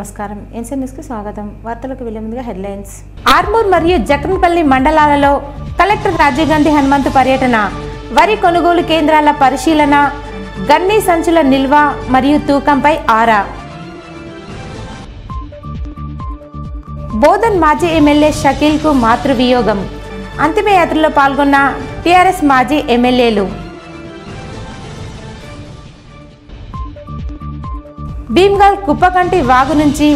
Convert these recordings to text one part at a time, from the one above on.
నమస్కారం. ఎన్సీఎన్ఎస్కి స్వాగతం. వార్తలకు వెళ్లే ముందుగా హెడ్లైన్స్. ఆర్మూర్ మరియు జక్రన్పల్లి మండలాలలో కలెక్టర్ రాజీవ్ గాంధీ హనుమంతు పర్యటన, వరి కొనుగోలు కేంద్రాల పరిశీలన, గన్ని సంచుల నిల్వ మరియు తూకంపై ఆరా. బోధన్ మాజీ ఎమ్మెల్యే షకీల్కు మాతృవియోగం, అంతిమయాత్రలో పాల్గొన్న టీఆర్ఎస్ మాజీ ఎమ్మెల్యేలు. భీమ్గల్ కుప్పకంటి వాగు నుంచి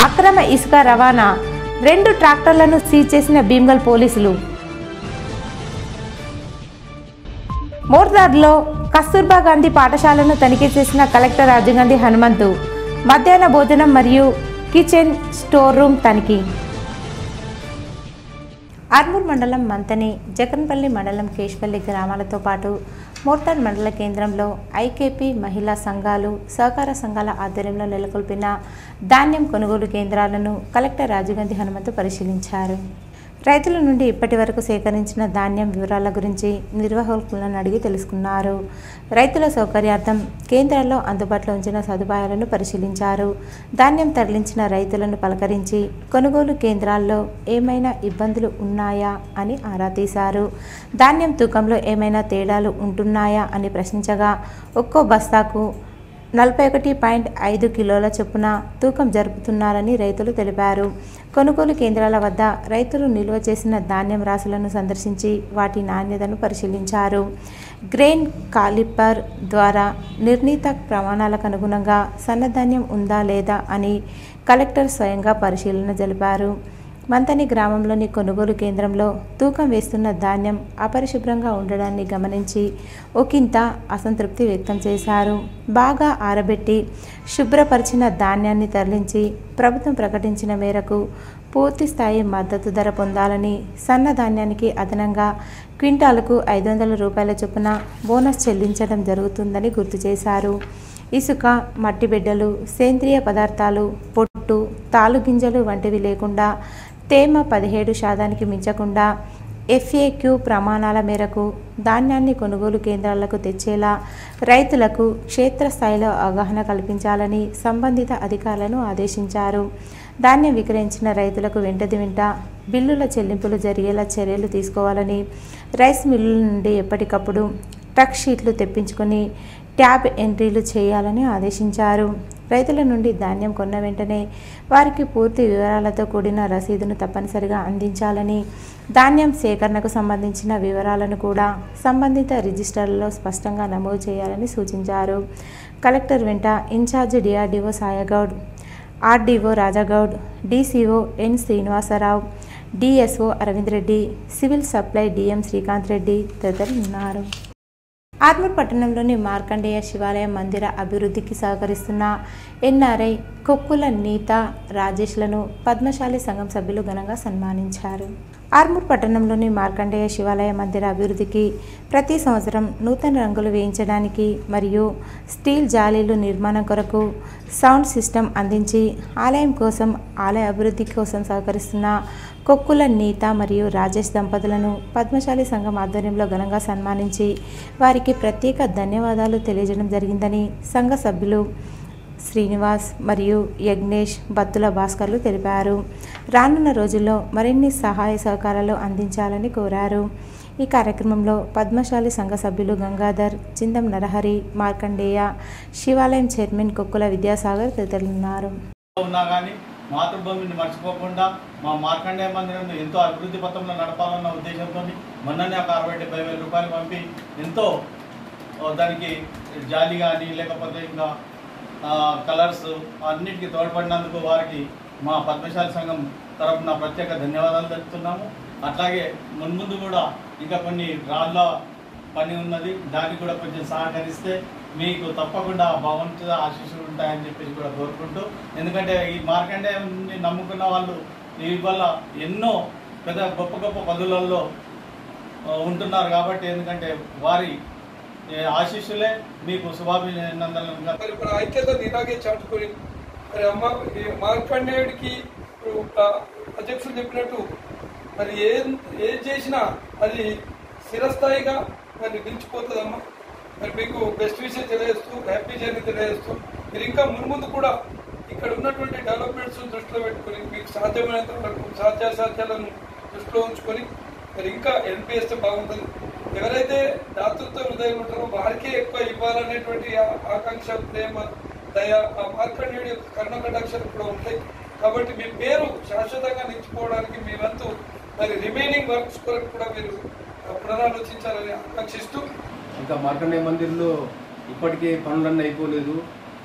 అక్రమ ఇసుక రవాణా, 2 ట్రాక్టర్లను సీజ్ చేసిన భీమ్గల్ పోలీసులు. మోర్దార్లో కస్తూర్బా గాంధీ పాఠశాలను తనిఖీ చేసిన కలెక్టర్ రాజీవ్ గాంధీ హనుమంతు, మధ్యాహ్న భోజనం మరియు కిచెన్ స్టోర్ రూమ్ తనిఖీ. ఆర్మూర్ మండలం మంతని, జక్రన్పల్లి మండలం కేష్పల్లి గ్రామాలతో పాటు మోర్తాడ్ మండల కేంద్రంలో ఐకేపీ మహిళా సంఘాలు, సహకార సంఘాల ఆధ్వర్యంలో నెలకొల్పిన ధాన్యం కొనుగోలు కేంద్రాలను కలెక్టర్ రాజీవ్ గాంధీ హనుమంతు పరిశీలించారు. రైతుల నుండి ఇప్పటి వరకు సేకరించిన ధాన్యం వివరాల గురించి నిర్వాహకులను అడిగి తెలుసుకున్నారు. రైతుల సౌకర్యార్థం కేంద్రాల్లో అందుబాటులో ఉంచిన సదుపాయాలను పరిశీలించారు. ధాన్యం తరలించిన రైతులను పలకరించి కొనుగోలు కేంద్రాల్లో ఏమైనా ఇబ్బందులు ఉన్నాయా అని ఆరా తీశారు. ధాన్యం తూకంలో ఏమైనా తేడాలు ఉంటున్నాయా అని ప్రశ్నించగా ఒక్కో బస్తాకు 41.5 కిలోల చొప్పున తూకం జరుపుతున్నారని రైతులు తెలిపారు. కొనుగోలు కేంద్రాల వద్ద రైతులు నిల్వ చేసిన ధాన్యం రాశులను సందర్శించి వాటి నాణ్యతను పరిశీలించారు. గ్రెయిన్ కాలిపర్ ద్వారా నిర్ణీత ప్రమాణాలకు అనుగుణంగా సన్నధాన్యం ఉందా లేదా అని కలెక్టర్ స్వయంగా పరిశీలన జరిపారు. మంతని గ్రామంలోని కొనుగోలు కేంద్రంలో తూకం వేస్తున్న ధాన్యం అపరిశుభ్రంగా ఉండడాన్ని గమనించి ఒకంత అసంతృప్తి వ్యక్తం చేశారు. బాగా ఆరబెట్టి శుభ్రపరిచిన ధాన్యాన్ని తరలించి ప్రభుత్వం ప్రకటించిన మేరకు పూర్తి స్థాయి మద్దతు ధర పొందాలని, సన్న ధాన్యానికి అదనంగా క్వింటాలకు 500 రూపాయల చొప్పున బోనస్ చెల్లించడం జరుగుతుందని గుర్తు చేశారు. ఇసుక, మట్టి బిడ్డలు, సేంద్రియ పదార్థాలు, పొట్టు, తాలుగింజలు వంటివి లేకుండా తేమ 17% మించకుండా FAQ ప్రమాణాల మేరకు ధాన్యాన్ని కొనుగోలు కేంద్రాలకు తెచ్చేలా రైతులకు క్షేత్రస్థాయిలో అవగాహన కల్పించాలని సంబంధిత అధికారులను ఆదేశించారు. ధాన్యం విక్రయించిన రైతులకు వెంట బిల్లుల చెల్లింపులు జరిగేలా చర్యలు తీసుకోవాలని, రైస్ మిల్లుల నుండి ఎప్పటికప్పుడు ట్రక్ షీట్లు తెప్పించుకొని ట్యాబ్ ఎంట్రీలు చేయాలని ఆదేశించారు. రైతుల నుండి ధాన్యం కొన్న వెంటనే వారికి పూర్తి వివరాలతో కూడిన రసీదును తప్పనిసరిగా అందించాలని, ధాన్యం సేకరణకు సంబంధించిన వివరాలను కూడా సంబంధిత రిజిస్టర్లలో స్పష్టంగా నమోదు చేయాలని సూచించారు. కలెక్టర్ వెంట in-charge DRDO Sayagoud, RDO Rajagoud, DCO N Srinivasarao, DSO Aravind Reddy, civil supply DM Srikanth Reddy తదితరులు ఉన్నారు. ఆర్మూర్ పట్టణంలోని మార్కండేయ శివాలయ మందిర అభివృద్ధికి సహకరిస్తున్న NRI కొక్కుల నీత రాజేష్లను పద్మశాలి సంఘం సభ్యులు ఘనంగా సన్మానించారు. ఆర్మూర్ పట్టణంలోని మార్కండేయ శివాలయ మందిర అభివృద్ధికి ప్రతి సంవత్సరం నూతన రంగులు వేయించడానికి మరియు స్టీల్ జాలీలు నిర్మాణం కొరకు సౌండ్ సిస్టమ్ అందించి ఆలయం కోసం, ఆలయ అభివృద్ధి కోసం సహకరిస్తున్న కొక్కుల నీత మరియు రాజేష్ దంపతులను పద్మశాలి సంఘం ఆధ్వర్యంలో ఘనంగా సన్మానించి వారికి ప్రత్యేక ధన్యవాదాలు తెలియజేయడం జరిగిందని సంఘ సభ్యులు శ్రీనివాస్ మరియు యజ్ఞేష్, బత్తుల భాస్కర్లు తెలిపారు. రానున్న రోజుల్లో మరిన్ని సహాయ సహకారాలు అందించాలని కోరారు. ఈ కార్యక్రమంలో పద్మశాలి సంఘ సభ్యులు గంగాధర్, చిందం నరహరి, మార్కండేయ శివాలయం చైర్మన్ కొక్కుల విద్యాసాగర్ తదితరులున్నారు. మాతృభూమిని మర్చిపోకుండా మా మార్కండేయ మందిరం ఎంతో అభివృద్ధి పథంలో నడపాలన్న ఉద్దేశంతో మొన్ననే ఒక 60-70 వేల రూపాయలు పంపి ఎంతో దానికి జాలి కానీ లేకపోతే ఇంకా కలర్స్ అన్నిటికీ తోడ్పడినందుకు వారికి మా పద్మశాలి సంఘం తరఫున ప్రత్యేక ధన్యవాదాలు తెలుపుతున్నాము. అట్లాగే మున్ముందు కూడా ఇంకా కొన్ని రాళ్ళ పని ఉన్నది, దానికి కూడా కొంచెం సహకరిస్తే మీకు తప్పకుండా భగవంతుడి ఆశీస్సులు ఉంటాయని చెప్పేసి కూడా కోరుకుంటూ, ఎందుకంటే ఈ మార్కండేయుని నమ్ముకున్న వాళ్ళు ఈ వల్ల ఎన్నో పెద్ద గొప్ప గొప్ప పదులలో ఉంటున్నారు కాబట్టి, ఎందుకంటే వారి ఆశీస్సులే మీకు శుభాభినందనలు. ఐక్యతను ఇలాగే చాటుకొని మరి అమ్మ మార్కండేయుడికి అధ్యక్షుడు చెప్పినట్టు మరి ఏం చేసినా అది స్థిరస్థాయిగా మరి నిలిచిపోతుందమ్మా. మరి మీకు బెస్ట్ విషయం తెలియజేస్తూ, హ్యాపీ జర్నీ తెలియజేస్తూ, మీరు ఇంకా మున్ముందు కూడా ఇక్కడ ఉన్నటువంటి డెవలప్మెంట్స్ దృష్టిలో పెట్టుకొని మీకు సాధ్యమైనంత వరకు సాధ్యాసాధ్యాలను దృష్టిలో ఉంచుకొని మరి ఇంకా ఎన్పిఎస్తే బాగుంటుంది. ఎవరైతే దాతృత్వ హృదయం ఉంటారో వారికే ఎక్కువ ఇవ్వాలనేటువంటి ఆకాంక్ష, ప్రేమ, దయ ఆ మార్కండేయుడి యొక్క కరుణ కటాక్షాలు కూడా ఉంటాయి. కాబట్టి మీ పేరు శాశ్వతంగా నిలిచిపోవడానికి మీ వంతు మరి రిమైనింగ్ వర్క్స్ కొరకు కూడా మీరు పునరాలోచించాలని ఆకాంక్షిస్తూ, ఇంకా మార్కండేయ మందిర్లో ఇప్పటికే పనులన్నీ అయిపోలేదు.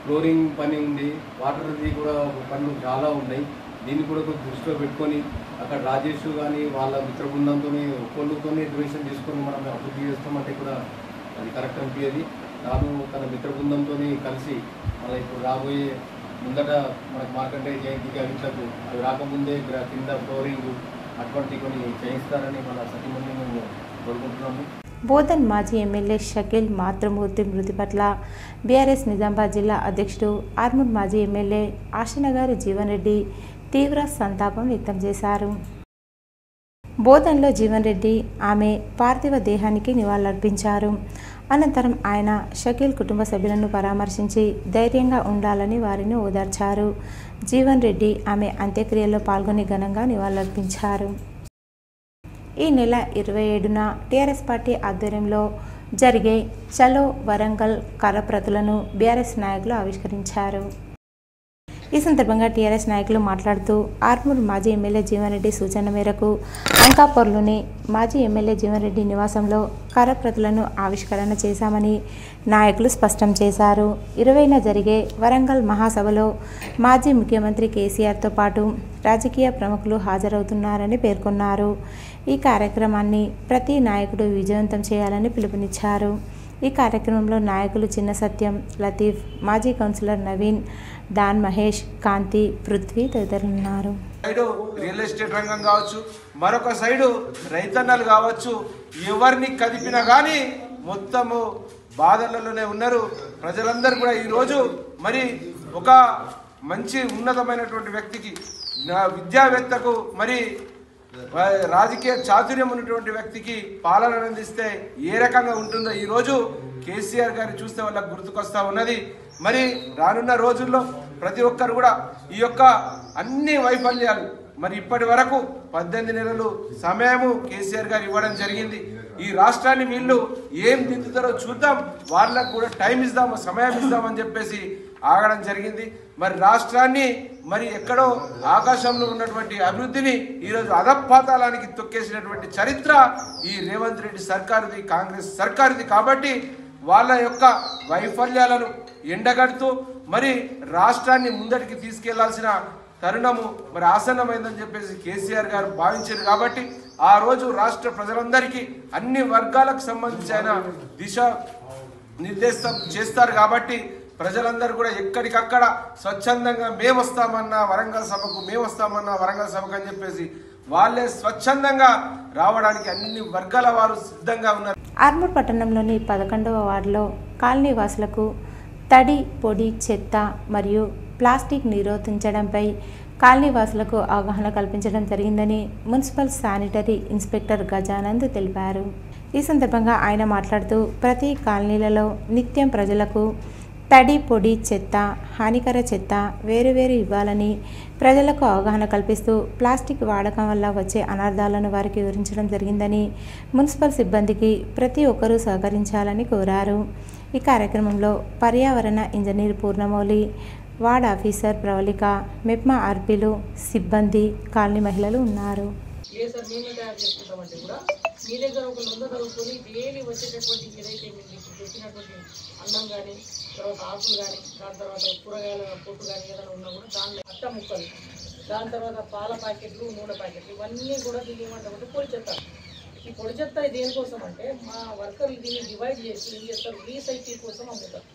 ఫ్లోరింగ్ పని ఉంది, వాటర్ది కూడా పనులు చాలా ఉన్నాయి. దీన్ని కూడా కొంచెం దృష్టిలో పెట్టుకొని అక్కడ రాజేష్ కానీ వాళ్ళ మిత్ర బృందంతో ఒక్కొక్కరితో రిజర్వేషన్ తీసుకొని మనం అభివృద్ధి చేస్తామంటే కూడా అది కరెక్ట్ అనిపించేది. తాను తన మిత్ర బృందంతో కలిసి మళ్ళీ ఇప్పుడు రాబోయే ముందట మనకు మార్కండేయ జయంతికి అవిట్లకు అవి రాకముందే కింద ఫ్లోరింగ్ అటువంటి కొన్ని చేయిస్తారని మన సతీమణి మేము కోరుకుంటున్నాము. బోధన్ మాజీ ఎమ్మెల్యే షకీల్ మాతృమూర్తి మృతి పట్ల బీఆర్ఎస్ నిజామాబాద్ జిల్లా అధ్యక్షుడు ఆర్మూర్ మాజీ ఎమ్మెల్యే ఆశనగారి జీవన్ రెడ్డి తీవ్ర సంతాపం వ్యక్తం చేశారు. బోధన్లో జీవన్ రెడ్డి ఆమె పార్థివ దేహానికి నివాళులర్పించారు. అనంతరం ఆయన షకీల్ కుటుంబ సభ్యులను పరామర్శించి ధైర్యంగా ఉండాలని వారిని ఓదార్చారు. జీవన్ రెడ్డి ఆమె అంత్యక్రియల్లో పాల్గొని ఘనంగా నివాళులర్పించారు. ఈ నెల 27న టీఆర్ఎస్ పార్టీ ఆధ్వర్యంలో జరిగే చలో వరంగల్ కరప్రతులను బీఆర్ఎస్ నాయకులు ఆవిష్కరించారు. ఈ సందర్భంగా టీఆర్ఎస్ నాయకులు మాట్లాడుతూ ఆర్మూర్ మాజీ ఎమ్మెల్యే జీవన్ రెడ్డి సూచన మేరకు అంకాపూర్లోని మాజీ ఎమ్మెల్యే జీవన్ రెడ్డి నివాసంలో కరప్రతులను ఆవిష్కరణ చేశామని నాయకులు స్పష్టం చేశారు. 20న జరిగే వరంగల్ మహాసభలో మాజీ ముఖ్యమంత్రి కేసీఆర్తో పాటు రాజకీయ ప్రముఖులు హాజరవుతున్నారని పేర్కొన్నారు. ఈ కార్యక్రమాన్ని ప్రతి నాయకుడు విజయవంతం చేయాలని పిలుపునిచ్చారు. ఈ కార్యక్రమంలో నాయకులు చిన్న సత్యం, లతీఫ్, మాజీ కౌన్సిలర్ నవీన్, డాన్ మహేష్, కాంతి, పృథ్వీ తదితరులున్నారు. సైడు రియల్ ఎస్టేట్ రంగం కావచ్చు, మరొక సైడు రైతన్నలు కావచ్చు, ఎవరిని కదిపినా కానీ మొత్తము బాధలలోనే ఉన్నారు ప్రజలందరూ కూడా. ఈరోజు మరి ఒక మంచి ఉన్నతమైనటువంటి వ్యక్తికి, విద్యావేత్తకు, మరి రాజకీయ చాతుర్యం ఉన్నటువంటి వ్యక్తికి పాలన అందిస్తే ఏ రకంగా ఉంటుందో ఈరోజు కేసీఆర్ గారిని చూస్తే వాళ్ళకి గుర్తుకొస్తా ఉన్నది. మరి రానున్న రోజుల్లో ప్రతి ఒక్కరు కూడా ఈ యొక్క అన్ని వైఫల్యాలు, మరి ఇప్పటి వరకు 18 నెలలు సమయము కేసీఆర్ గారు ఇవ్వడం జరిగింది. ఈ రాష్ట్రాన్ని వీళ్ళు ఏం దిద్దుతారో చూద్దాం, వాళ్ళకు కూడా టైం ఇద్దాము, సమయం ఇద్దామని చెప్పేసి ఆగడం జరిగింది. మరి రాష్ట్రాన్ని మరి ఎక్కడో ఆకాశంలో ఉన్నటువంటి అభివృద్ధిని ఈరోజు అధపాతాళానికి తొక్కేసినటువంటి చరిత్ర ఈ రేవంత్ రెడ్డి సర్కారుది, కాంగ్రెస్ సర్కారుది. కాబట్టి వాళ్ళ యొక్క వైఫల్యాలను ఎండగడుతూ మరి రాష్ట్రాన్ని ముందటికి తీసుకెళ్లాల్సిన తరుణము మరి ఆసన్నమైందని చెప్పేసి కేసీఆర్ గారు భావించారు. కాబట్టి ఆ రోజు రాష్ట్ర ప్రజలందరికీ అన్ని వర్గాలకు సంబంధించి ఆయన దిశ నిర్దేశం చేస్తారు. కాబట్టి ప్రజలందరూ కూడా ఎక్కడికక్కడ స్వచ్ఛందంగా మేము వస్తామన్నా వరంగల్ సభకు, మేము వస్తామన్నా వరంగల్ సభకు అని చెప్పేసి వాళ్ళే స్వచ్ఛందంగా రావడానికి అన్ని వర్గాల వారు సిద్ధంగా ఉన్నారు. ఆర్మూర్ పట్టణంలోని 11వ వార్డులో కాలనీ వాసులకు తడి, పొడి, చెత్త మరియు ప్లాస్టిక్ నిరోధించడంపై కాలనీ వాసులకు అవగాహన కల్పించడం జరిగిందని మున్సిపల్ శానిటరీ ఇన్స్పెక్టర్ గజానంద్ తెలిపారు. ఈ సందర్భంగా ఆయన మాట్లాడుతూ ప్రతి కాలనీలలో నిత్యం ప్రజలకు తడి, పొడి, చెత్త, హానికర చెత్త వేరువేరు ఇవ్వాలని ప్రజలకు అవగాహన కల్పిస్తూ ప్లాస్టిక్ వాడకం వల్ల వచ్చే అనార్థాలను వారికి వివరించడం జరిగిందని, మున్సిపల్ సిబ్బందికి ప్రతి ఒక్కరూ సహకరించాలని కోరారు. ఈ కార్యక్రమంలో పర్యావరణ engineer Purnamouli, ward officer Pravalika, MEPMA ఆర్పీలు, సిబ్బంది, కాలనీ మహిళలు ఉన్నారు. సార్ మేము తయారు చేసుకుంటామంటే కూడా మీ దగ్గర ఒక లొంద కలుపుకొని డైలీ వచ్చేటటువంటి ఏదైతే మీకు చెప్పినటువంటి అన్నం కానీ, తర్వాత ఆకులు కానీ, దాని తర్వాత కూరగాయల పొట్టు కానీ ఏదైనా ఉన్నా కూడా దానిలో అట్ట ముక్కలు, దాని తర్వాత పాల ప్యాకెట్లు, నూనె ప్యాకెట్లు, ఇవన్నీ కూడా దీన్ని ఏమంటామంటే పొడి చెత్త. ఈ పొడి చెత్త దేనికోసం అంటే మా వర్కర్లు దీన్ని డివైడ్ చేసి ఏం చేస్తారు, రీసైకిల్ కోసం అమ్ముతారు.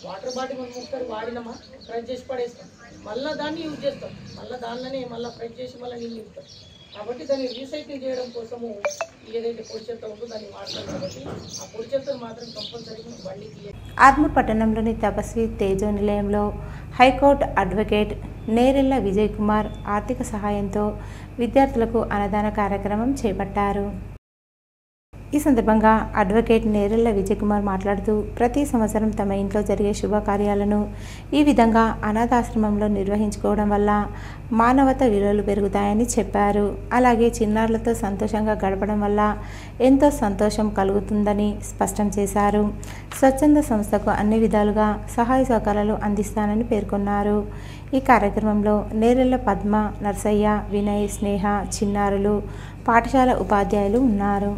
వాటర్ బాటిల్ మనం ఒకసారి వాడినామా ఫ్రై చేసి పడేస్తాం, మళ్ళీ దాన్ని యూజ్ చేస్తాం, మళ్ళీ దానిలోనే మళ్ళీ ఫ్రై చేసి మళ్ళీ నీళ్ళు ఇస్తాం. కాబట్టి దాన్ని రీసైకిల్ చేయడం కోసము ఏదైతే పొడి చెత్త ఉందో దాన్ని వాడతాం. కాబట్టి ఆ పొడి చెత్తను మాత్రం కంపల్సరీగా బండికి. ఆర్మూర్ పట్టణంలోని తపస్వి తేజో నిలయంలో హైకోర్టు అడ్వకేట్ నేరెళ్ల విజయ్ కుమార్ ఆర్థిక సహాయంతో విద్యార్థులకు అన్నదాన కార్యక్రమం చేపట్టారు. ఈ సందర్భంగా అడ్వకేట్ నేరెళ్ల విజయకుమార్ మాట్లాడుతూ ప్రతి సంవత్సరం తమ ఇంట్లో జరిగే శుభకార్యాలను ఈ విధంగా అనాథాశ్రమంలో నిర్వహించుకోవడం వల్ల మానవత విలువలు పెరుగుతాయని చెప్పారు. అలాగే చిన్నారులతో సంతోషంగా గడపడం వల్ల ఎంతో సంతోషం కలుగుతుందని స్పష్టం చేశారు. స్వచ్ఛంద సంస్థకు అన్ని విధాలుగా సహాయ సహకారాలు అందిస్తానని పేర్కొన్నారు. ఈ కార్యక్రమంలో నేరెళ్ల పద్మ, నర్సయ్య, వినయ్, స్నేహ, చిన్నారులు, పాఠశాల ఉపాధ్యాయులు ఉన్నారు.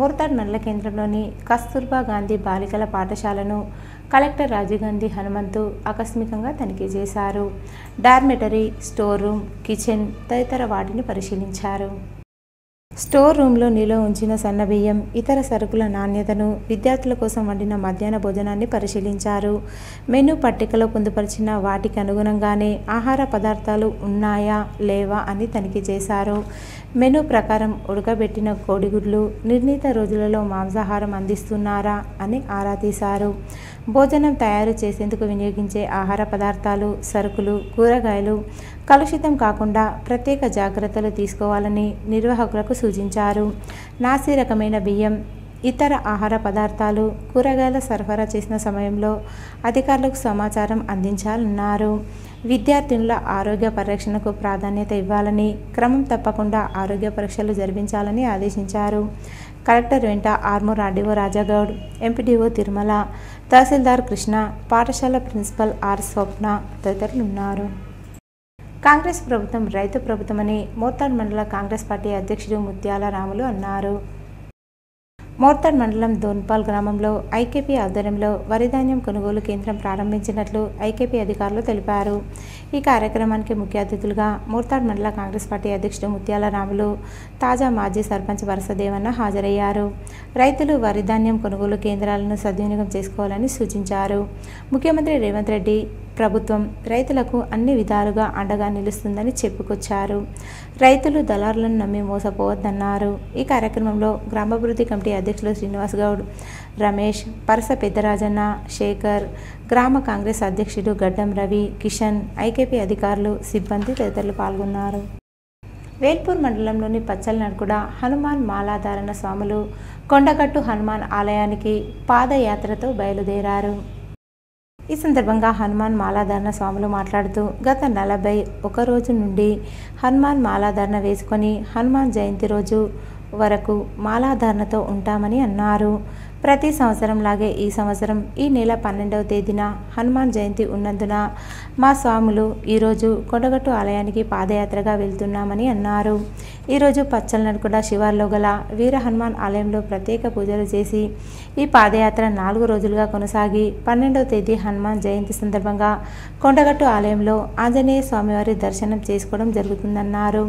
మోర్తాడ్ మండల కేంద్రంలోని కస్తూర్బా గాంధీ బాలికల పాఠశాలను కలెక్టర్ రాజీవ్ గాంధీ హనుమంతు ఆకస్మికంగా తనిఖీ చేశారు. డార్మెటరీ, స్టోర్ రూమ్, కిచెన్ తదితర వాటిని పరిశీలించారు. స్టోర్ రూమ్లో నిల్వ ఉంచిన సన్నబియ్యం, ఇతర సరుకుల నాణ్యతను, విద్యార్థుల కోసం వండిన మధ్యాహ్న భోజనాన్ని పరిశీలించారు. మెనూ పట్టికలో పొందుపరిచిన వాటికి అనుగుణంగానే ఆహార పదార్థాలు ఉన్నాయా లేవా అని తనిఖీ చేశారు. మెనూ ప్రకారం ఉడకబెట్టిన కోడిగుడ్లు, నిర్ణీత రోజులలో మాంసాహారం అందిస్తున్నారా అని ఆరా తీశారు. భోజనం తయారు చేసేందుకు వినియోగించే ఆహార పదార్థాలు, సరుకులు, కూరగాయలు కలుషితం కాకుండా ప్రత్యేక జాగ్రత్తలు తీసుకోవాలని నిర్వాహకులకు సూచించారు. నాసి రకమైన బియ్యం, ఇతర ఆహార పదార్థాలు, కూరగాయల సరఫరా చేసిన సమయంలో అధికారులకు సమాచారం అందించాలన్నారు. విద్యార్థినుల ఆరోగ్య పరిరక్షణకు ప్రాధాన్యత ఇవ్వాలని, క్రమం తప్పకుండా ఆరోగ్య పరీక్షలు జరిపించాలని ఆదేశించారు. కలెక్టర్ వెంట ఆర్మూర్ ఆర్డీఓ రాజాగౌడ్, ఎంపీడీఓ తిరుమల, తహసీల్దార్ కృష్ణ, పాఠశాల ప్రిన్సిపల్ ఆర్ స్వప్న తదితరులు ఉన్నారు. కాంగ్రెస్ ప్రభుత్వం రైతు ప్రభుత్వమని మోర్తాడ్ మండల కాంగ్రెస్ పార్టీ అధ్యక్షుడు ముత్యాల రాములు అన్నారు. మోర్తాడ్ మండలం దోన్పాల్ గ్రామంలో ఐకేపీ ఆధ్వర్యంలో వరిధాన్యం కొనుగోలు కేంద్రం ప్రారంభించినట్లు ఐకేపీ అధికారులు తెలిపారు. ఈ కార్యక్రమానికి ముఖ్య అతిథులుగా మోర్తాడ్ మండల కాంగ్రెస్ పార్టీ అధ్యక్షుడు ముత్యాల రాములు, తాజా మాజీ సర్పంచ్ వరసదేవన్న హాజరయ్యారు. రైతులు వరిధాన్యం కొనుగోలు కేంద్రాలను సద్వినియోగం చేసుకోవాలని సూచించారు. ముఖ్యమంత్రి రేవంత్ రెడ్డి ప్రభుత్వం రైతులకు అన్ని విధాలుగా అండగా నిలుస్తుందని చెప్పుకొచ్చారు. రైతులు దళారులను నమ్మి మోసపోవద్దన్నారు. ఈ కార్యక్రమంలో గ్రామాభివృద్ధి కమిటీ అధ్యక్షులు శ్రీనివాస్ గౌడ్, రమేష్, పరస పెద్దరాజన్న, శేఖర్, గ్రామ కాంగ్రెస్ అధ్యక్షుడు గడ్డం రవి, కిషన్, ఐకేపీ అధికారులు, సిబ్బంది తదితరులు పాల్గొన్నారు. వేల్పూర్ మండలంలోని పచ్చలనడుకుడ హనుమాన్ మాలాధారణ స్వాములు కొండగట్టు హనుమాన్ ఆలయానికి పాదయాత్రతో బయలుదేరారు. ఈ సందర్భంగా హనుమాన్ మాలాధారణ స్వాములు మాట్లాడుతూ గత 41 రోజు నుండి హనుమాన్ మాలాధారణ వేసుకొని హనుమాన్ జయంతి రోజు వరకు మాలాధారణతో ఉంటామని అన్నారు. ప్రతి సంవత్సరంలాగే ఈ సంవత్సరం ఈ నెల 12వ తేదీన హనుమాన్ జయంతి ఉన్నందున మా స్వాములు ఈరోజు కొండగట్టు ఆలయానికి పాదయాత్రగా వెళ్తున్నామని అన్నారు. ఈరోజు పచ్చలనడుకుడ శివార్లో గల వీర హనుమాన్ ఆలయంలో ప్రత్యేక పూజలు చేసి ఈ పాదయాత్ర 4 రోజులుగా కొనసాగి 12వ తేదీ హనుమాన్ జయంతి సందర్భంగా కొండగట్టు ఆలయంలో ఆంజనేయ స్వామివారి దర్శనం చేసుకోవడం జరుగుతుందన్నారు.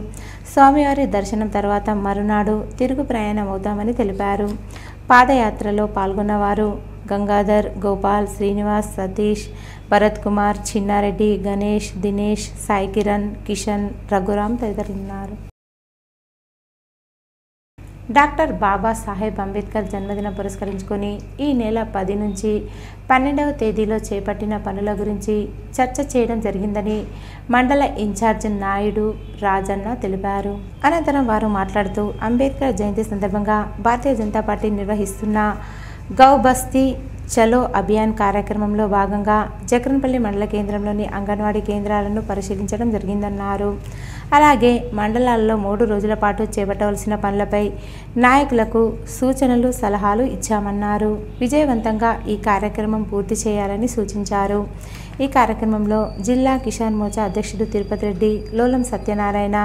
స్వామివారి దర్శనం తర్వాత మరునాడు తిరుగు ప్రయాణం అవుతామని తెలిపారు. పాదయాత్రలో పాల్గొన్నవారు గంగాధర్, గోపాల్, శ్రీనివాస్, సతీష్, భరత్ కుమార్, చిన్నారెడ్డి, గణేష్, దినేష్, సాయి కిరణ్, కిషన్, రఘురామ్ తదితరులున్నారు. డాక్టర్ బాబా సాహెబ్ అంబేద్కర్ జన్మదిన పురస్కరించుకొని ఈ నెల 10 నుంచి 12వ తేదీలో చేపట్టిన పనుల గురించి చర్చ చేయడం జరిగిందని మండల ఇన్ఛార్జ్ నాయుడు రాజన్న తెలిపారు. అనంతరం వారు మాట్లాడుతూ అంబేద్కర్ జయంతి సందర్భంగా భారతీయ జనతా పార్టీ నిర్వహిస్తున్న గౌ బస్తీ చలో అభియాన్ కార్యక్రమంలో భాగంగా జక్రన్పల్లి మండల కేంద్రంలోని అంగన్వాడీ కేంద్రాలను పరిశీలించడం జరిగిందన్నారు. అలాగే మండలాల్లో 3 రోజుల పాటు చేపట్టవలసిన పనులపై నాయకులకు సూచనలు, సలహాలు ఇచ్చామన్నారు. విజయవంతంగా ఈ కార్యక్రమం పూర్తి చేయాలని సూచించారు. ఈ కార్యక్రమంలో జిల్లా కిసాన్ మోర్చా అధ్యక్షుడు తిరుపతి రెడ్డి, లోలం సత్యనారాయణ,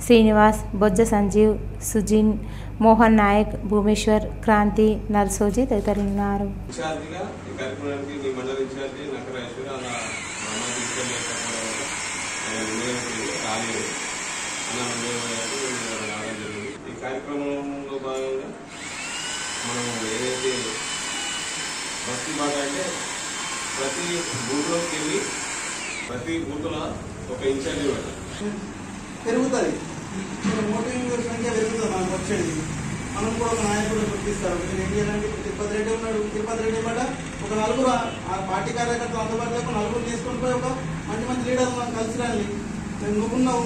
శ్రీనివాస్, బొజ్జ సంజీవ్, సుజిన్, మోహన్ నాయక్, భూమేశ్వర్, క్రాంతి, నర్సోజీ తదితరులున్నారు. ఈ కార్యక్రమంలో భాగంగా మనం ఏదైతే బస్తీ బాట అంటే ప్రతి బూత్లోకి వెళ్ళి ప్రతి బూత్లో ఒక ఇన్ఛార్జ్ ఇవ్వాలి. పెరుగుతుంది, ఓటింగ్ సంఖ్య పెరుగుతుంది. మనకు వచ్చేది మనం కూడా ఒక నాయకుడు గుర్తిస్తారు. మీరు ఏం చేయాలంటే తిరుపతి రెడ్డి ఉన్నాడు, తిరుపతి రెడ్డి మాట ఒక నలుగురు ఆ పార్టీ కార్యకర్తలు అందుబాటులో నలుగురు తీసుకొని పోయి ఒక మంచి లీడర్ మనం కలిసి రండి. నువ్వున్నావు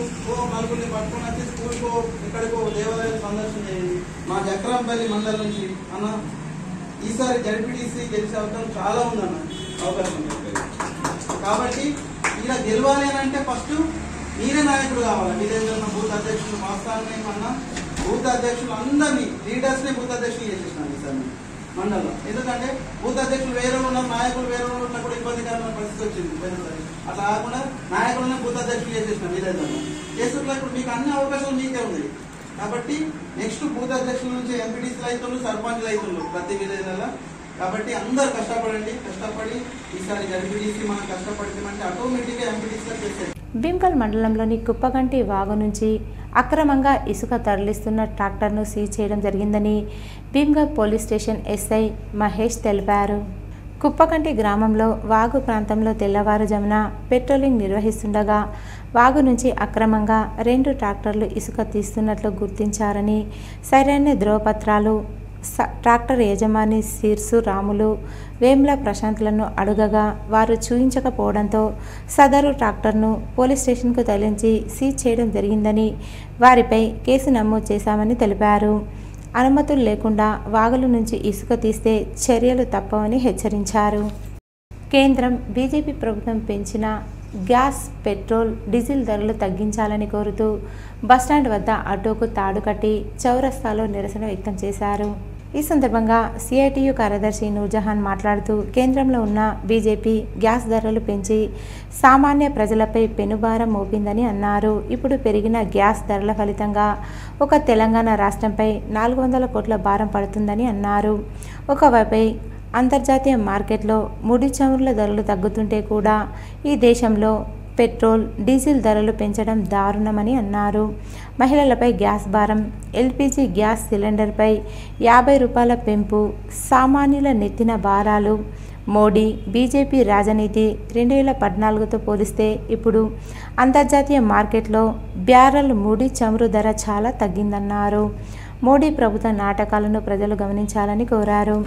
నలుగురిని పట్టుకొని వచ్చి స్కూల్కో ఎక్కడికో దేవాలయాలు సందర్శన చేయండి. మా జక్రాంపల్లి మండలం నుంచి అన్న ఈసారి జడ్పీటీసీ గెలిచే అవకాశం చాలా ఉందన్న, అవకాశం ఉంది. కాబట్టి ఇలా గెలవాలి అని అంటే ఫస్ట్ మీరే నాయకుడు కావాలి. మీ దగ్గర ఉన్న బూత్ అధ్యక్షులు మాస్తాన్ని అన్న బూత్ అధ్యక్షులు అందరినీ లీడర్స్ని బూత్ అధ్యక్షులు చేసేసినాను ఈసారి మండలం. ఎందుకంటే బూత్ అధ్యక్షులు వేరే ఉన్నారు, నాయకులు వేరే ఉన్నా కూడా ఇబ్బందికరమైన పరిస్థితి వచ్చింది పోయినసారి. అట్లా కాకుండా నాయకులనే బూత్ అధ్యక్షులు చేసేసినాం మీ దగ్గర చేసుకుంటే ఇప్పుడు మీకు అన్ని అవకాశాలు మీకే ఉన్నాయి. కాబట్టి నెక్స్ట్ బూత్ అధ్యక్షుల నుంచి ఎంపీటీసీలు అవుతున్నారు, సర్పంచ్లు అవుతున్నారు ప్రతి విలేజ్లలో. కాబట్టి అందరు కష్టపడండి, కష్టపడి ఈసారి జడ్పీటీసీ మనం కష్టపడితే ఆటోమేటిక్గా ఎంపీటీసీలకు చేసేది. భీమ్గల్ మండలంలోని కుప్పగంటి వాగు నుంచి అక్రమంగా ఇసుక తరలిస్తున్న ట్రాక్టర్ను సీజ్ చేయడం జరిగిందని Bhimgal police station SI Mahesh తెలిపారు. కుప్పగంటి గ్రామంలో వాగు ప్రాంతంలో తెల్లవారుజామున పెట్రోలింగ్ నిర్వహిస్తుండగా వాగు నుంచి అక్రమంగా 2 ట్రాక్టర్లు ఇసుక తీస్తున్నట్లు గుర్తించారని సరైన ధ్రువపత్రాలు ట్రాక్టర్ యజమాని శీర్సు రాములు వేమ్ల ప్రశాంత్లను అడుగగా వారు చూయించకపోవడంతో సదరు ట్రాక్టర్ను పోలీస్ స్టేషన్కు తరలించి సీజ్ చేయడం జరిగిందని వారిపై కేసు నమోదు చేశామని తెలిపారు. అనుమతులు లేకుండా వాగుల నుంచి ఇసుక తీస్తే చర్యలు తప్పవని హెచ్చరించారు. కేంద్రం బీజేపీ ప్రభుత్వం పెంచిన గ్యాస్, పెట్రోల్, డీజిల్ ధరలు తగ్గించాలని కోరుతూ బస్టాండ్ వద్ద ఆటోకు తాడు కట్టి చౌరస్తాలో నిరసన వ్యక్తం చేశారు. ఈ సందర్భంగా సిఐటియు కార్యదర్శి నూర్జహాన్ మాట్లాడుతూ కేంద్రంలో ఉన్న బీజేపీ గ్యాస్ ధరలు పెంచి సామాన్య ప్రజలపై పెనుభారం మోపిందని అన్నారు. ఇప్పుడు పెరిగిన గ్యాస్ ధరల ఫలితంగా ఒక తెలంగాణ రాష్ట్రంపై 400 కోట్ల భారం పడుతుందని అన్నారు. ఒకవైపు అంతర్జాతీయ మార్కెట్లో ముడి చమురుల ధరలు తగ్గుతుంటే కూడా ఈ దేశంలో పెట్రోల్, డీజిల్ ధరలు పెంచడం దారుణమని అన్నారు. మహిళలపై గ్యాస్ భారం, ఎల్పీజీ గ్యాస్ సిలిండర్పై 50 రూపాయల పెంపు, సామాన్యుల నెత్తిన భారాలు. మోడీ బీజేపీ రాజనీతి 2014తో పోలిస్తే ఇప్పుడు అంతర్జాతీయ మార్కెట్లో బ్యారెల్ ముడి చమురు ధర చాలా తగ్గిందన్నారు. మోడీ ప్రభుత్వ నాటకాలను ప్రజలు గమనించాలని కోరారు.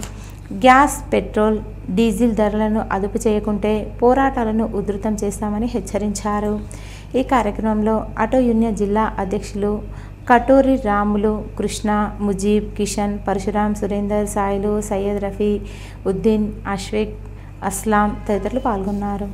గ్యాస్, పెట్రోల్, డీజిల్ ధరలను అదుపు చేయకుంటే పోరాటాలను ఉధృతం చేస్తామని హెచ్చరించారు. ఈ కార్యక్రమంలో ఆటో యూనియన్ జిల్లా అధ్యక్షులు కటోరి రాములు, కృష్ణ, ముజీబ్, కిషన్, పరశురాం, సురేందర్, సాయిలు, సయ్యద్ రఫీ, ఉద్దీన్, అష్వేక్, అస్లాం తదితరులు పాల్గొన్నారు.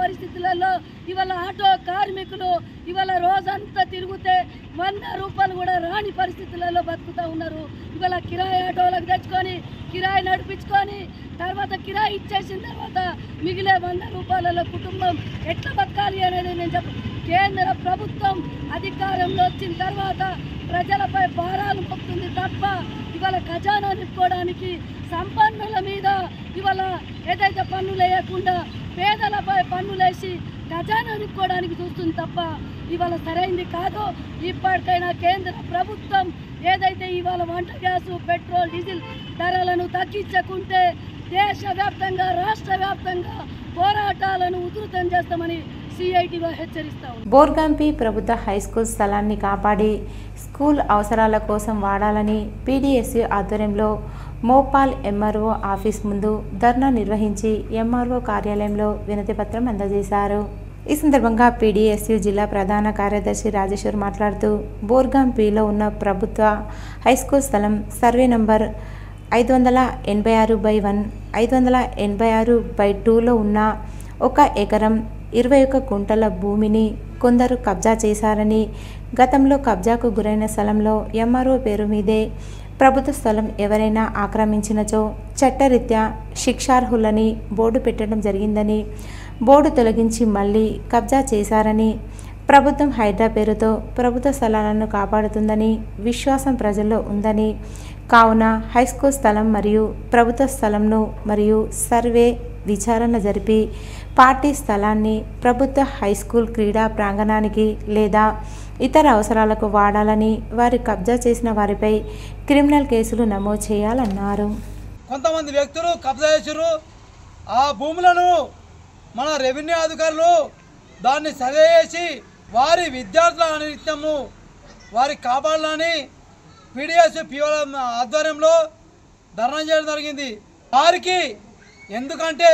పరిస్థితులలో ఇవాళ ఆటో కార్మికులు ఇవాళ రోజంతా తిరిగితే 100 రూపాయలు కూడా రాని పరిస్థితులలో బతుకుతూ ఉన్నారు. ఇవాళ కిరాయి ఆటోలకు తెచ్చుకొని కిరాయి నడిపించుకొని తర్వాత కిరాయి ఇచ్చేసిన తర్వాత మిగిలే 100 రూపాయలలో కుటుంబం ఎట్లా బతకాలి అనేది నేను కేంద్ర ప్రభుత్వం అధికారంలో వచ్చిన తర్వాత ప్రజలపై భారాలు మోపుతుంది తప్ప ఇవాళ ఖజానా నింపుకోవడానికి సంపన్నుల మీద ఇవాళ ఏదైతే పన్నులు వేయకుండా పేదలపై పన్నులేసి ఖజానా నింపుకోవడానికి చూస్తుంది తప్ప ఇవాళ సరైంది కాదు. ఇప్పటికైనా కేంద్ర ప్రభుత్వం ఏదైతే ఇవాళ వంట గ్యాసు, పెట్రోల్, డీజిల్ ధరలను తగ్గించకుంటే దేశవ్యాప్తంగా, రాష్ట్ర వ్యాప్తంగా పోరాటాలను ఉధృతం చేస్తామని సిఐటిగా హెచ్చరిస్తాం. బోర్గంపి ప్రభుత్వ హైస్కూల్ స్థలాన్ని కాపాడి స్కూల్ అవసరాల కోసం వాడాలని పీడీఎస్యు ఆధ్వర్యంలో మోపాల్ ఎంఆర్ఓ ఆఫీస్ ముందు ధర్నా నిర్వహించి ఎంఆర్ఓ కార్యాలయంలో వినతిపత్రం అందజేశారు. ఈ సందర్భంగా పీడీఎస్యు జిల్లా ప్రధాన కార్యదర్శి రాజేశ్వర్ మాట్లాడుతూ బోర్గంపిలో ఉన్న ప్రభుత్వ హైస్కూల్ స్థలం సర్వే నంబర్ 586/1, 586/2లో ఉన్న 1 ఎకరం 21 గుంటల భూమిని కొందరు కబ్జా చేశారని, గతంలో కబ్జాకు గురైన స్థలంలో ఎంఆర్ఓ పేరు మీదే ప్రభుత్వ స్థలం ఎవరైనా ఆక్రమించినచో చట్టరీత్యా శిక్షార్హులని బోర్డు పెట్టడం జరిగిందని, బోర్డు తొలగించి మళ్ళీ కబ్జా చేశారని, ప్రభుత్వం హైడ్రా పేరుతో ప్రభుత్వ స్థలాలను కాపాడుతుందని విశ్వాసం ప్రజల్లో ఉందని, కావున హైస్కూల్ స్థలం మరియు ప్రభుత్వ స్థలంను మరియు సర్వే విచారణ జరిపి పార్టీ స్థలాన్ని ప్రభుత్వ హైస్కూల్ క్రీడా ప్రాంగణానికి లేదా ఇతర అవసరాలకు వాడాలని, వారి కబ్జా చేసిన వారిపై క్రిమినల్ కేసులు నమోదు చేయాలన్నారు. కొంతమంది వ్యక్తులు కబ్జా చేశారు. ఆ భూములను మన రెవెన్యూ అధికారులు దాన్ని సర్వే చేసి వారి విద్యార్థుల నిత్యము వారి కాపాడాలని పీడిఎస్ పిఓల ఆధ్వర్యంలో ధర్నా చేయడం జరిగింది. వారికి ఎందుకంటే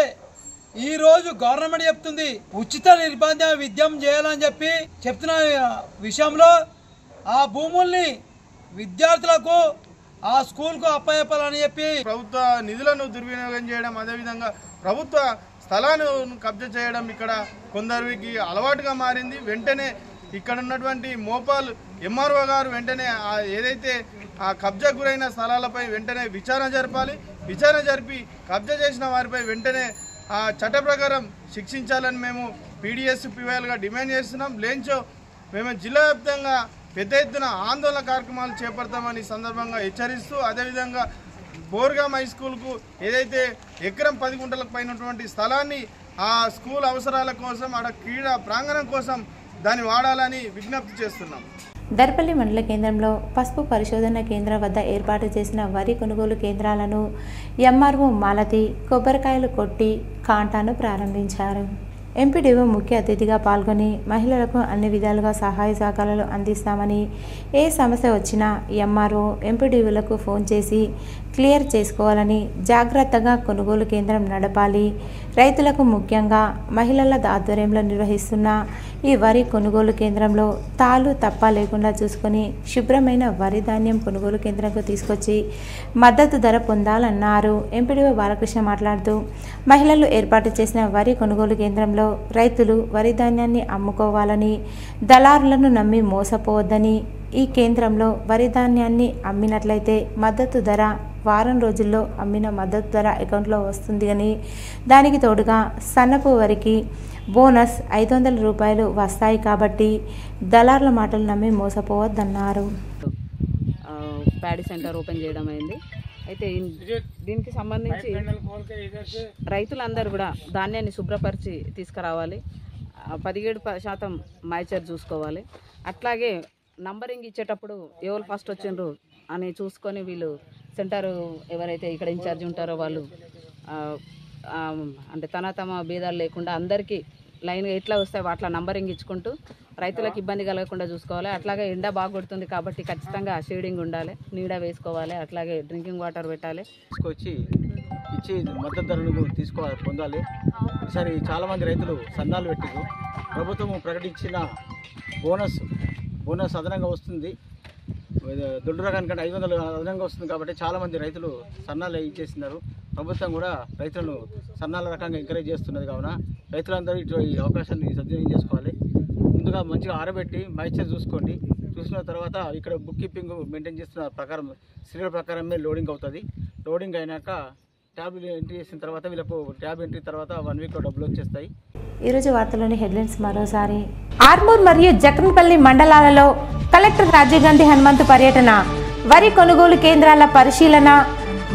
ఈరోజు గవర్నమెంట్ చెప్తుంది ఉచిత నిర్బంధ విద్యం చేయాలని చెప్పి చెప్తున్న విషయంలో ఆ భూముల్ని విద్యార్థులకు ఆ స్కూల్కు అప్పచెప్పాలని చెప్పి ప్రభుత్వ నిధులను దుర్వినియోగం చేయడం, అదేవిధంగా ప్రభుత్వ స్థలాలను కబ్జా చేయడం ఇక్కడ కొందరికి అలవాటుగా మారింది. వెంటనే ఇక్కడ ఉన్నటువంటి మోపాల్ ఎంఆర్ఓ గారు వెంటనే ఏదైతే ఆ కబ్జా గురైన స్థలాలపై వెంటనే విచారణ జరపాలి. విచారణ జరిపి కబ్జా చేసిన వారిపై వెంటనే ఆ చట్ట ప్రకారం శిక్షించాలని మేము పీడిఎస్ పిఓలుగా డిమాండ్ చేస్తున్నాం. లేంచో మేము జిల్లా వ్యాప్తంగా పెద్ద ఎత్తున ఆందోళన కార్యక్రమాలు చేపడతామని సందర్భంగా హెచ్చరిస్తూ, అదేవిధంగా బోర్గాం హై స్కూల్కు ఏదైతే ఎకరం 10 గుంటలకు పైన ఉన్నటువంటి స్థలాన్ని ఆ స్కూల్ అవసరాల కోసం, ఆడ క్రీడా ప్రాంగణం కోసం దాన్ని వాడాలని విజ్ఞప్తి చేస్తున్నాం. దర్పల్లి మండల కేంద్రంలో పసుపు పరిశోధన కేంద్రం వద్ద ఏర్పాటు చేసిన వరి కొనుగోలు కేంద్రాలను ఎంఆర్ఓ మాలతి కొబ్బరికాయలు కొట్టి కాంటాను ప్రారంభించారు. ఎంపీడీఓ ముఖ్య అతిథిగా పాల్గొని మహిళలకు అన్ని విధాలుగా సహాయ సహకారాలు అందిస్తామని, ఏ సమస్య వచ్చినా ఎంఆర్ఓ ఎంపీడీఓలకు ఫోన్ చేసి క్లియర్ చేసుకోవాలని, జాగ్రత్తగా కొనుగోలు కేంద్రం నడపాలి, రైతులకు ముఖ్యంగా మహిళల ఆధ్వర్యంలో నిర్వహిస్తున్న ఈ వరి కొనుగోలు కేంద్రంలో తాలు తప్ప లేకుండా చూసుకొని శుభ్రమైన వరి ధాన్యం కొనుగోలు కేంద్రంకు తీసుకొచ్చి మద్దతు ధర పొందాలన్నారు. ఎంపీడీఓ బాలకృష్ణ మాట్లాడుతూ మహిళలు ఏర్పాటు చేసిన వరి కొనుగోలు కేంద్రంలో రైతులు వరి ధాన్యాన్ని అమ్ముకోవాలని, దళారులను నమ్మి మోసపోవద్దని, ఈ కేంద్రంలో వరి ధాన్యాన్ని అమ్మినట్లయితే మద్దతు ధర వారం రోజుల్లో అమ్మిన మద్దతు ధర అకౌంట్లో వస్తుంది అని, దానికి తోడుగా సన్నపు వరికి బోనస్ 500 రూపాయలు వస్తాయి కాబట్టి దళారుల మాటలు నమ్మి మోసపోవద్దన్నారు. ప్యాడీ సెంటర్ ఓపెన్ చేయడం అయింది. అయితే దీనికి సంబంధించి రైతులందరూ కూడా ధాన్యాన్ని శుభ్రపరిచి తీసుకురావాలి, 17% మాయిచర్ చూసుకోవాలి. అట్లాగే నంబరింగ్ ఇచ్చేటప్పుడు ఎవరు ఫస్ట్ వచ్చిండ్రు అని చూసుకొని వీళ్ళు సెంటర్ ఎవరైతే ఇక్కడ ఇన్ఛార్జ్ ఉంటారో వాళ్ళు అంటే తమ భేదాలు లేకుండా అందరికీ లైన్గా ఎట్లా వస్తాయో అట్లా నంబరింగ్ ఇచ్చుకుంటూ రైతులకు ఇబ్బంది కలగకుండా చూసుకోవాలి. అట్లాగే ఎండ బాగా కొడుతుంది కాబట్టి ఖచ్చితంగా షేడింగ్ ఉండాలి, నీడ వేసుకోవాలి, అట్లాగే డ్రింకింగ్ వాటర్ పెట్టాలి. తీసుకొచ్చి ఇచ్చి మద్దతు ధరను పొందాలి. ఈసారి చాలామంది రైతులు సన్నాలు పెట్టారు. ప్రభుత్వం ప్రకటించిన బోనస్ అదనంగా వస్తుంది, దొడ్డు రకానికంటే 500 అదనంగా వస్తుంది కాబట్టి చాలామంది రైతులు సన్నాలు ఇచ్చేస్తున్నారు. ప్రభుత్వం కూడా రైతులను సన్నాల రకంగా ఎంకరేజ్ చేస్తున్నది. కావున రైతులందరూ ఇటు ఈ అవకాశాన్ని సద్వినియోగం చేసుకోవాలి. ముందుగా మంచిగా ఆరబెట్టి మాయిశ్చర్ చూసుకోండి. చూసిన తర్వాత ఇక్కడ బుక్ కీపింగ్ మెయింటైన్ చేస్తున్న ప్రకారం సీరియల్ ప్రకారమే లోడింగ్ అవుతుంది. లోడింగ్ అయినాక ట్యాబ్ ఎంట్రీ చేసిన తర్వాత వీళ్ళకు ట్యాబ్ ఎంట్రీ తర్వాత 1 వీక్లో డబ్బులు వచ్చేస్తాయి. ఈరోజు వార్తలోని హెడ్లైన్స్ మరోసారి. ఆర్మూర్ మరియు జక్రన్పల్లి మండలాలలో కలెక్టర్ రాజీవ్ గాంధీ హనుమంతు పర్యటన, వరి కొనుగోలు కేంద్రాల పరిశీలన,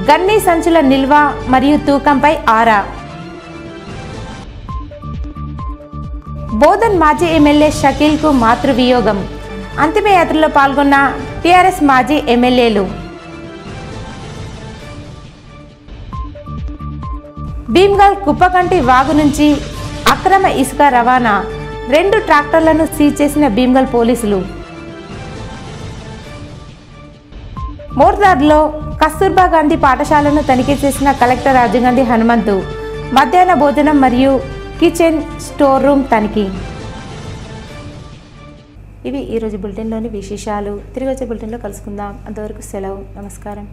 గన్ని సంచుల నిల్వ మరియు తూకంపై ఆరా. బోధన్ మాజీ ఎమ్మెల్యే షకీల్కు మాతృవియోగం, అంతిమయాత్రలో పాల్గొన్న టీఆర్ఎస్ మాజీ ఎమ్మెల్యేలు. భీమ్గల్ కుప్పకంటి వాగు నుంచి అక్రమ ఇసుక రవాణా, 2 ట్రాక్టర్లను సీజ్ చేసిన భీమ్గల్ పోలీసులు. మోర్దార్లో కస్తూర్బా గాంధీ పాఠశాలను తనిఖీ చేసిన కలెక్టర్ రాజీవ్ గాంధీ హనుమంతు, మధ్యాహ్న భోజనం మరియు కిచెన్ స్టోర్ రూమ్ తనిఖీ. ఇవి ఈరోజు బులెటిన్లోని విశేషాలు. తిరిగి వచ్చే బులెటిన్లో కలుసుకుందాం. అంతవరకు సెలవు. నమస్కారం.